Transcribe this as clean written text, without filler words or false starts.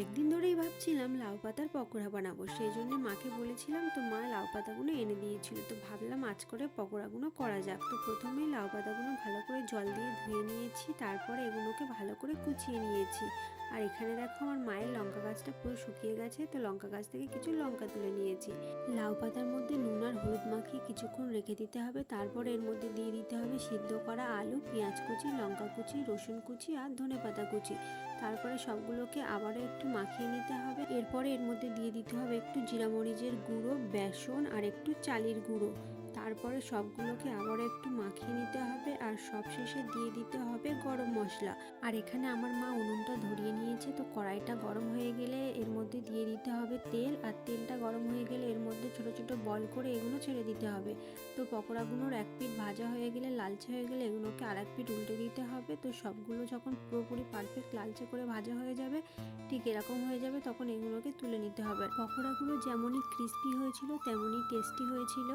কয়েকদিন ধরেই ভাবছিলাম লাউ পাতার পকোড়া বানাবো, সেই জন্য মাকে বলেছিলাম। তো মা লাউ পাতাগুলো এনে দিয়েছিল, তো ভাবলাম আজ করে পকোড়াগুলো করা যাক। তো প্রথমেই লাউ পাতাগুলো ভালো করে জল দিয়ে ধুয়ে নিয়েছি, তারপরে এগুলোকে ভালো করে কুচিয়ে নিয়েছি। আর এখানে দেখো আমার মায়ের লঙ্কা গাছটা পুরো শুকিয়ে গেছে, তো লঙ্কা গাছ থেকে কিছু লঙ্কা তুলে নিয়েছি। লাউ পাতার মধ্যে নুন আর হলুদ মাখিয়ে কিছুক্ষণ রেখে দিতে হবে। তারপরে এর মধ্যে দিয়ে দিতে হবে সিদ্ধ করা আলু, পেঁয়াজ কুচি, লঙ্কা কুচি, রসুন কুচি আর ধনেপাতা কুচি। তারপরে সবগুলোকে আবারও একটু মাখিয়ে নিতে হবে। এরপরে এর মধ্যে দিয়ে দিতে হবে একটু জিরা মরিচের গুঁড়ো, বেসন আর একটু চালের গুঁড়ো। তারপরে সবগুলোকে আবারও একটু মাখিয়ে নিতে হবে, আর সবশেষে দিয়ে দিতে হবে গরম মশলা। আর এখানে আমার মা উনুনটা ধরিয়ে নিয়েছে, তো কড়াইটা গরম হয়ে গেলে এর মধ্যে দিয়ে দিতে হবে তেল। আর তেলটা গরম হয়ে গেলে এর মধ্যে ছোট ছোট বল করে এগুলো ছেড়ে দিতে হবে। তো পকোড়াগুলোর এক পিঠ ভাজা হয়ে গেলে, লালচে হয়ে গেলে এগুলোকে আর এক পিঠ উল্টে দিতে হবে। তো সবগুলো যখন পুরোপুরি পারফেক্ট লালচে করে ভাজা হয়ে যাবে, ঠিক এরকম হয়ে যাবে, তখন এগুলোকে তুলে নিতে হবে। পকোড়াগুলো যেমনই ক্রিস্পি হয়েছিল তেমনই টেস্টি হয়েছিল।